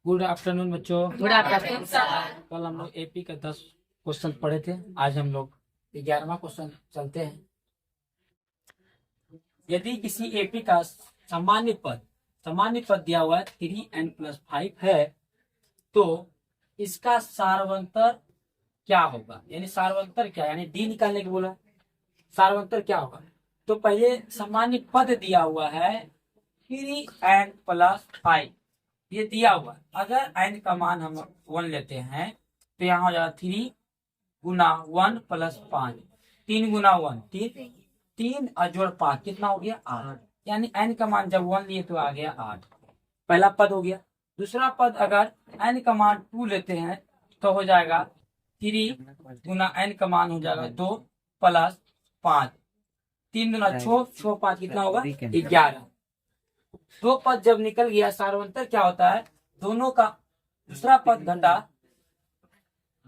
Good afternoon बच्चों। Good afternoon sir. कल हम लोग एपी का 10 क्वेश्चन पढ़े थे। आज हम लोग 11वां क्वेश्चन चलते हैं। यदि किसी एपी का सामान्य पद दिया हुआ है 3n+5 है, तो इसका सार्वंतर क्या होगा? यानी सार्वंतर क्या, यानी डी निकालने के बोला। सार्वंतर क्या होगा? तो पहले सामान्य पद दिया हुआ है 3n+5, ये दिया हुआ। अगर n का मान हम 1 लेते हैं तो यहाँ हो जाएगा 3 गुना 1 + 5, 3 गुना 1 3, 3 और जोड़ 5 कितना हो गया 8। यानी n का मान जब 1 लिए तो आ गया 8। पहला पद हो गया। दूसरा पद अगर n का मान 2 लेते हैं तो हो जाएगा 3 गुना n का मान हो जाएगा 2 + 5, 3 गुना 6, 6 5 कितना होगा 11। दो पद जब निकल गया, सार्वंतर क्या होता है? दोनों का दूसरा पद घटा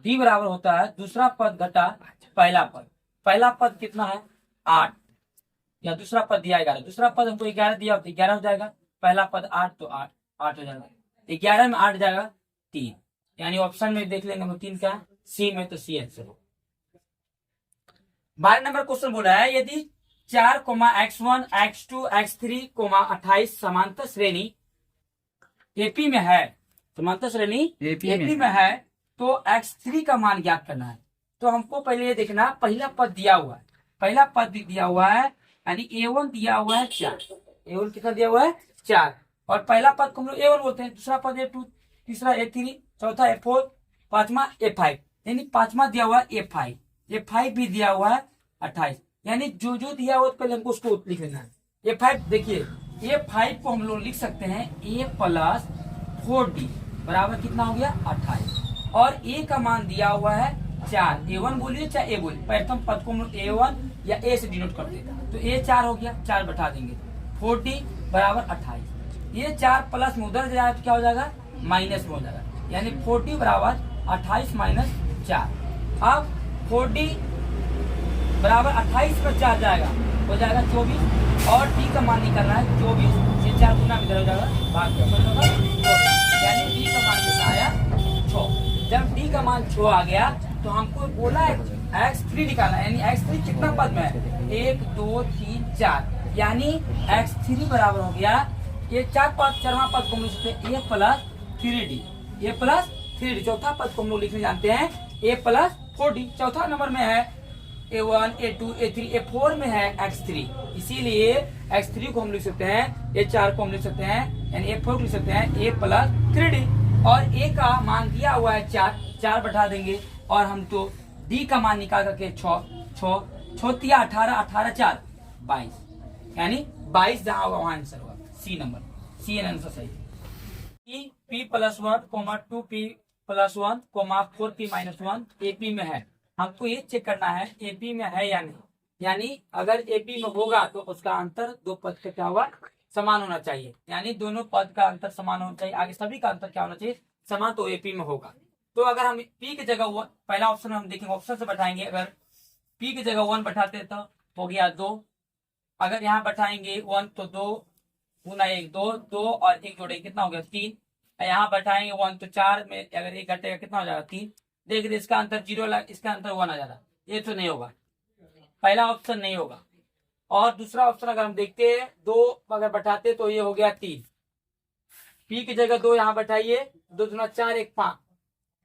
डी बराबर होता है दूसरा पद घटा पहला पद। पहला पद कितना है 8, या दूसरा पद दिया 11। दूसरा पद हमको 11 दिया तो 11 हो जाएगा। पहला पद 8 तो 8 8 हो जाएगा। 11 में 8 जाएगा 3, यानी ऑप्शन में देख लेंगे हम 3 का, सी में तो सी आंसर हो। 12 नंबर क्वेश्चन बोला है, यदि 4, x1, x2, x3, 28 समांतर श्रेणी एपी में है, समांतर श्रेणी एपी में है, तो x3 का मान ज्ञात करना है। तो हमको पहले ये देखना, पहला पद दिया हुआ है, पहला पद भी दिया हुआ है, यानी a1 दिया हुआ है 4। a1 कितना दिया हुआ है 4, और पहला पद को हम लोग a1 बोलते हैं। दूसरा पद a2, तीसरा a3, चौथा a4, पांचवा a5, यानी पांचवा दिया हुआ है a5। a5 भी दिया हुआ है 28, यानी जो जो दिया हुआ पहले हमको उसको लिख लेना है। a5 देखिए, a5 को हम लोग लिख सकते हैं a + 4d बराबर कितना हो गया 28, और a का मान दिया हुआ है 4। a1 बोलिए चाहे a बोलिए, प्रथम पद को हम लोग a1 या a से डिनोट करते हैं, तो a 4 हो गया, 4 बैठा देंगे, 4d बराबर 28। ये 4 प्लस में उधर जाए तो क्या हो जाएगा माइनस में हो जाएगा, यानी 4d बराबर 28 - 4। अब 4d बराबर 28 में 4 जाएगा, हो जाएगा 24, और डी का मान निकालना है 24 से 4 गुना इधर हो जाएगा, भाग होगा 24, यानी डी का मान कितना आया 6। जब डी का मान 6 आ गया तो हमको बोला है x3 निकालना है, यानी x3 कितना पद में है 1 2 3 4, यानी x3 बराबर हो गया, ये 4 पद चरवा पद को हम लिख सकते हैं a + 3d, a + 3d। चौथा पद को हम लोग लिखने जानते हैं a + 4d। चौथा नंबर में है a1 a2 a3, a4 में है x3, इसीलिए x3 को हम लिख सकते हैं, a4 को हम लिख सकते हैं, यानी a4 को लिख सकते हैं a + 3d। और a का मान दिया हुआ है 4, 4 बैठा देंगे, और हम तो d का मान निकाल करके 6 6 6 18 18 4 22, यानी 22 जहां होगा वहां आंसर होगा सी नंबर, सी आंसर सही। p + 1, 2p + 1, 4p - 1 एपी में है। हमको ये चेक करना है एपी में है या नहीं, यानी अगर एपी में होगा तो उसका अंतर दो पद का क्या होगा समान होना चाहिए, यानी दोनों पद का अंतर समान होना चाहिए, आगे सभी का अंतर क्या होना चाहिए समान, तो एपी में होगा। तो अगर हम पी की जगह पहला ऑप्शन हम देखेंगे, ऑप्शन से बैठाएंगे, अगर पी की जगह 1 बैठाते तो हो गया 2, अगर यहाँ बैठाएंगे 1 तो 2 गुना 1 2 2 और 1 जोड़ेंगे कितना हो गया 3, यहाँ बैठाएंगे 1 तो 4 में अगर 1 घटेगा कितना हो जाएगा 3। देख रहे इसका अंतर 0, इसका अंतर 1 आ जाएगा, ये तो नहीं होगा, पहला ऑप्शन नहीं होगा। और दूसरा ऑप्शन अगर हम देखते हैं 2 अगर बैठाते तो ये हो गया 3, पी की जगह 2 यहाँ बैठाइए, 2 दूना 4 1 5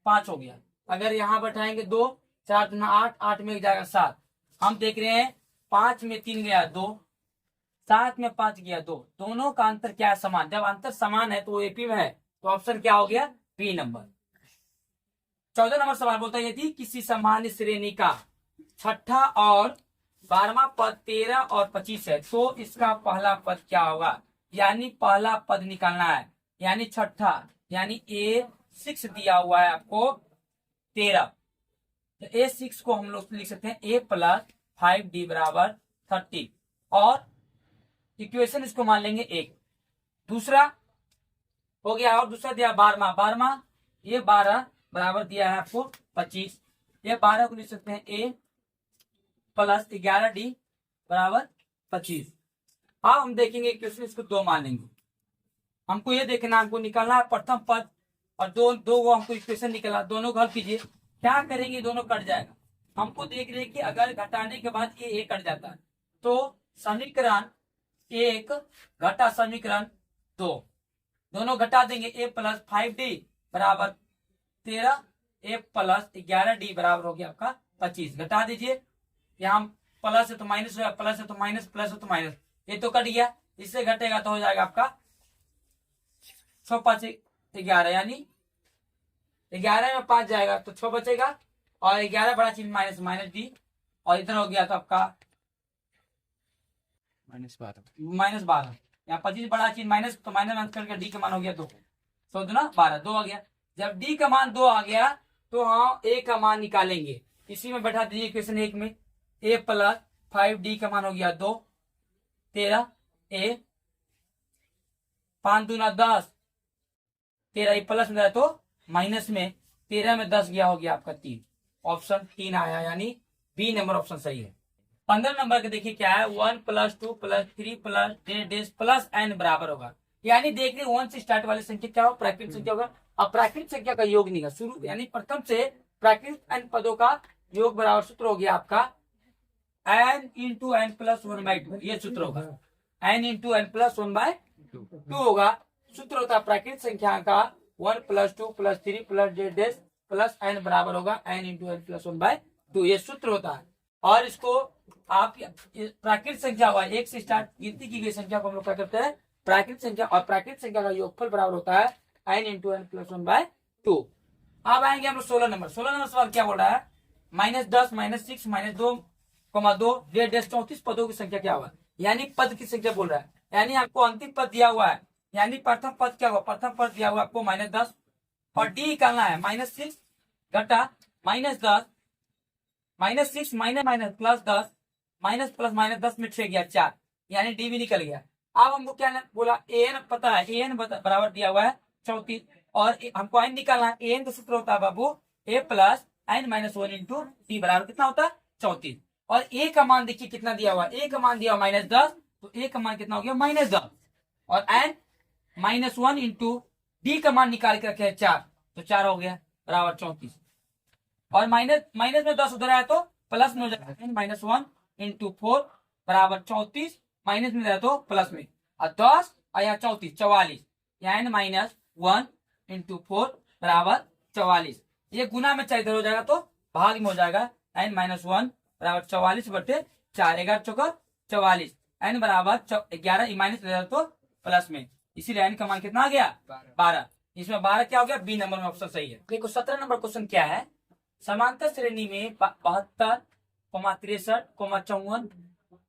5 हो गया। अगर यहाँ बैठाएंगे 2 4 दूना 8 8 में जाएगा 7, हम देख रहे हैं 5 में 3 गया 2, 7 में 5 गया 2, दोनों का अंतर क्या है समान। जब अंतर समान है तो वो एपी में है, तो ऑप्शन क्या हो गया बी नंबर। 14 नंबर सवाल बोलता है, यदि किसी सामान्य श्रेणी का छठा और 12वां पद 13 और 25 है, तो इसका पहला पद क्या होगा, यानी पहला पद निकालना है, यानी छठा, यानी a6 दिया हुआ है आपको 13, तो a6 को हम लोग लिख सकते हैं a + 5d बराबर 30, और इक्वेशन इसको मान लेंगे 1। दूसरा हो गया, और दूसरा दिया 12वां, ये 12 बराबर दिया है आपको 25, ये 12 को लिख सकते हैं a + 11d बराबर 25। अब हम देखेंगे क्वेश्चन, इसको 2 मान लेंगे। हमको ये देखना, हमको निकालना है प्रथम पद और दो दो को हमको इक्वेशन निकला, दोनों को हल कीजिए। क्या करेंगे, दोनों कट जाएगा। हमको देख रहे हैं कि अगर घटाने के बाद ये ए कट जाता है तो समीकरण एक घटा समीकरण दो, दोनों घटा देंगे। ए प्लस 5d बराबर 13, ए प्लस 11d बराबर हो गया आपका 25। घटा दीजिए, यहाँ प्लस है तो माइनस हो गया, प्लस है तो माइनस, प्लस है तो माइनस, ये तो कट गया। इससे घटेगा तो हो जाएगा आपका 6 5 11, यानी 11 में 5 जाएगा तो 6 बचेगा, और 11 बड़ा चिन्ह माइनस माइनस डी, और इधर हो गया तो आपका -12। यहाँ 25 बड़ा चिन्ह माइनस, तो माइनस माइनस करके डी का मान हो गया 2, 100 दूना 12, 2 आ गया। जब डी का मान 2 आ गया तो हम ए का मान निकालेंगे। इसी में बैठा दीजिए इक्वेशन 1 में। ए प्लस 5d का मान हो गया 2, 13, ए 5 दूना 10, 13 ये प्लस में तो माइनस में 13 में 10 गया, हो गया आपका 3। ऑप्शन 3 आया, यानी बी नंबर ऑप्शन सही है। 15 नंबर के देखिए क्या है, 1 + 2 + 3 + डेज प्लस n बराबर होगा। यानी देख रहे 1 से स्टार्ट वाली संख्या क्या होगा, प्राकृतिक संख्या होगा। अब प्राकृतिक संख्या का योग नहीं है शुरू, यानी प्रथम से प्राकृतिक n पदों का योग बराबर सूत्र हो गया आपका n × n + 1/2, ये सूत्र होगा। n × n + 1/2 होगा सूत्र होता है प्राकृतिक संख्या का। 1 + 2 + 3 + डेज प्लस n बराबर होगा n × n + 1/2, ये सूत्र होता है। और इसको आप प्राकृतिक संख्या हुआ, एक से स्टार्ट गिनती की गई संख्या को हम लोग क्या करते हैं, प्राकृतिक संख्या, और प्राकृतिक संख्या का योगफल बराबर होता है n × n + 1/2। अब आएंगे हम लोग 16 नंबर। 16 नंबर सवाल क्या बोल रहा है, -10 -6 -2, डेढ़ 34 पदों की संख्या क्या हुआ, यानी पद की संख्या बोल रहा है। यानी आपको अंतिम पद दिया हुआ है, यानी प्रथम पद क्या हुआ, प्रथम पद दिया हुआ आपको -10, और डी निकालना है -6 घटा -10 -6 minus plus 10 minus plus minus 10 में 6 गया 4, यानी डी भी निकल गया। अब हमको क्या बोला, एन पता है, एन बराबर दिया हुआ है 34, और हमको एन निकालना है। एन का सूत्र होता है बाबू ए प्लस n - 1 × डी बराबर कितना होता है 34। और ए का मान देखिए कितना दिया हुआ है, ए का मान दिया हुआ -10, तो ए का मान कितना हो गया -10, और n -1 × डी का मान निकाल के रखे 4, तो 4 हो गया बराबर 34। और माइनस में 10 उधर आया तो प्लस में हो जाएगा, n -1 × 4 बराबर 34, माइनस में जाए तो प्लस में, और 10 और यहाँ 34 44, या n -1 × 4 बराबर 44। ये गुना में चाहे इधर हो जाएगा तो भाग में हो जाएगा, n -1 बराबर 44/4, 11 चौका 44, n बराबर 11, माइनस में तो प्लस में, इसीलिए n का मान कितना आ गया 12। इसमें 12 क्या हो गया, बी नंबर में ऑप्शन सही है। देखो 17 नंबर क्वेश्चन क्या है, समांतर श्रेणी में 72, 63, 54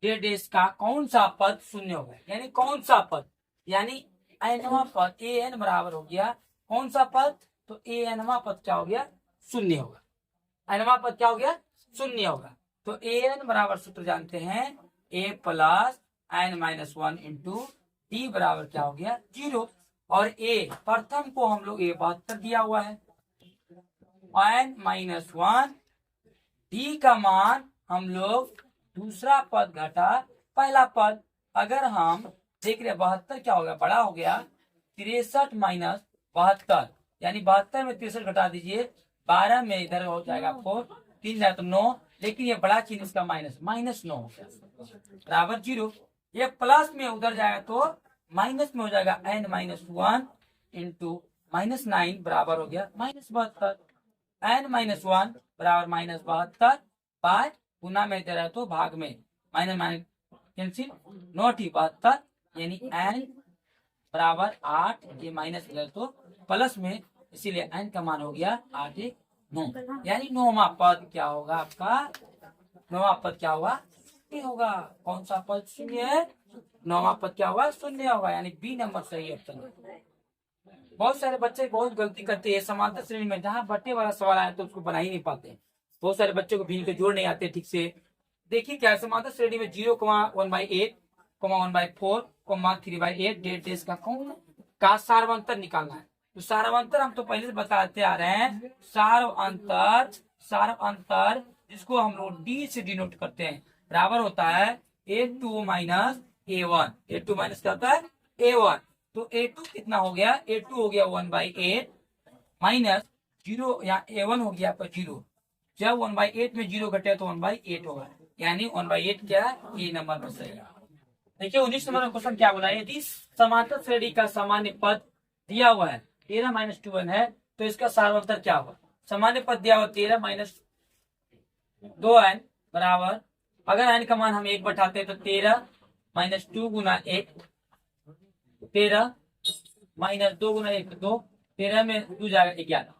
डेज का कौन सा पद शून्य होगा, यानी कौन सा पद, यानी nवां पद an बराबर हो गया कौन सा पद, तो anवां पद क्या हो गया, शून्य होगा। nवां पद क्या हो गया, शून्य होगा। तो an बराबर सूत्र जानते हैं, a प्लस n - 1 × d बराबर क्या हो गया 0, और a प्रथम को हम लोग a 72 दिया हुआ है, n - 1 d का मान हम लोग दूसरा पद घटा पहला पद। अगर हम देख रहे 72 क्या हो गया, बड़ा हो गया 63 - 72, यानी 72 में 63 घटा दीजिए, 12 में इधर हो जाएगा आपको 3 जाए तो 9, लेकिन ये बड़ा चिन्ह इसका -9 हो गया बराबर 0। ये प्लस में उधर जाएगा तो माइनस में हो जाएगा, n - 1 × -9 बराबर हो गया -72, n - 1 बराबर -72 बाय गुना में दे रहा है तो भाग में, माइनस माइनस कैंसिल, 9 × 72, यानी n बराबर 8, ये माइनस तो प्लस में, इसीलिए n का मान हो गया 8 × 9, यानी 9वां पद क्या होगा आपका, 9वां पद क्या होगा, शून्य होगा। कौन सा पद शून्य है, 9वां पद क्या होगा, शून्य होगा, यानी बी नंबर सही ऑप्शन। बहुत सारे बच्चे बहुत गलती करते हैं समांतर श्रेणी में, जहां बट्टे वाला सवाल आया तो उसको बना ही नहीं पाते। बहुत सारे बच्चों को भीड़ के जोड़ नहीं आते ठीक से। देखिए क्या समांतर श्रेणी में 0,1/8, 1/4, 3/8 डेज का कौन का सार्वंतर निकालना है। तो सार्वंतर हम तो पहले से बताते आ रहे हैं, सार्वंतर जिसको हम लोग डी से डिनोट करते हैं, बराबर होता है a2 - a1। a2 माइनस क्या होता है a1, तो a2 कितना हो गया, a2 हो गया 1/8 माइनस जीरो, यहाँ A1 हो गया आपका जीरो। जब 1/8 में जीरो घटे तो 1/8 होगा, यानी 1/8 क्या है, ए नंबर में सही है। देखिए 19 नंबर का क्वेश्चन क्या बोला है, यदि समांतर श्रेणी का सामान्य पद दिया हुआ है 13 - 2n है तो इसका सार्वंतर क्या होगा। सामान्य पद दिया हुआ 13 - 2n बराबर, अगर n का मान हम 1 बैठाते हैं तो 13 - 2 गुना 1, 13 - 2 गुना 1 2, 13 में 2 जाएगा 11।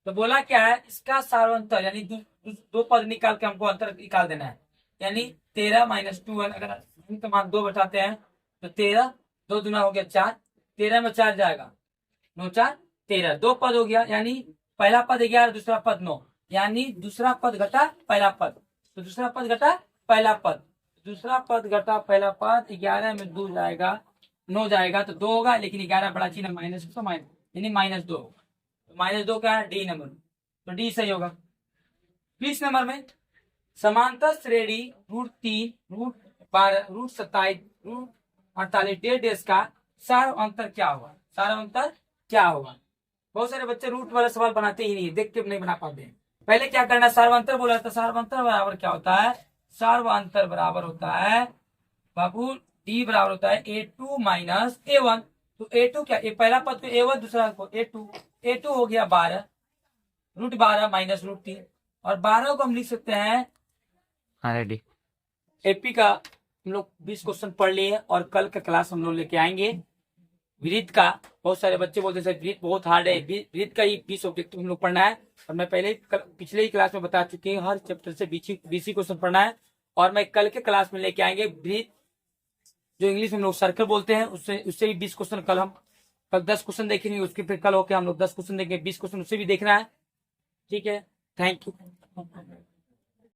तो बोला क्या है, इसका सार्वंतर यानी दो पद निकाल के हमको अंतर निकाल देना है, यानी 13 - 2n, अगर n का मान 2 बैठाते हैं तो 13, 2 दूना हो गया 4, 13 में 4 जाएगा 9 - 4 13, दो पद हो गया, यानी पहला पद 11 दूसरा पद 9, यानी दूसरा पद घटा पहला पद, तो दूसरा पद घटा पहला पद, दूसरा पद घटा पहला पद, 11 में 2 जाएगा 9 जाएगा तो 2 होगा, लेकिन 11 बड़ा चिन्ह माइनस तो माइनस, यानी -2 होगा। तो -2 क्या है, डी नंबर, तो डी सही होगा। 20 नंबर में समांतर श्रेणी √3, √12, √27, √48 डेढ़ का सार्वंतर क्या होगा, सार्वंतर क्या होगा। बहुत सारे बच्चे रूट वाला सवाल बनाते ही नहीं, देख के नहीं बना पाते हैं। पहले क्या करना, सार्वंतर बोला था, सार्वंतर बराबर क्या होता है, सार्वंतर बराबर होता है बाबू डी बराबर होता है A2 - A1। तो A2 क्या, ये पहला पद को A1, दूसरा को A2, A2 हो गया 12, √12 - √3, और 12 को हम लिख सकते हैं रेडी। एपी का हम लोग 20 क्वेश्चन पढ़ लिए, और कल का क्लास हम लोग लेके आएंगे वृत्त का। बहुत सारे बच्चे बोलते हैं वृत्त बहुत हार्ड है, वृत्त का ही 20 ऑब्जेक्टिव हम लोग पढ़ना है, और मैं पहले पिछले ही क्लास में बता चुकी हूँ हर चैप्टर से 20 क्वेश्चन पढ़ना है। और मैं कल के क्लास में लेके आएंगे वृत्त, जो इंग्लिश में हम लोग सर्कल बोलते हैं, उससे भी 20 क्वेश्चन। कल 10 क्वेश्चन देखेंगे, उसके फिर कल होकर हम लोग 10 क्वेश्चन देखेंगे, 20 क्वेश्चन उससे भी देखना है। ठीक है, थैंक यू।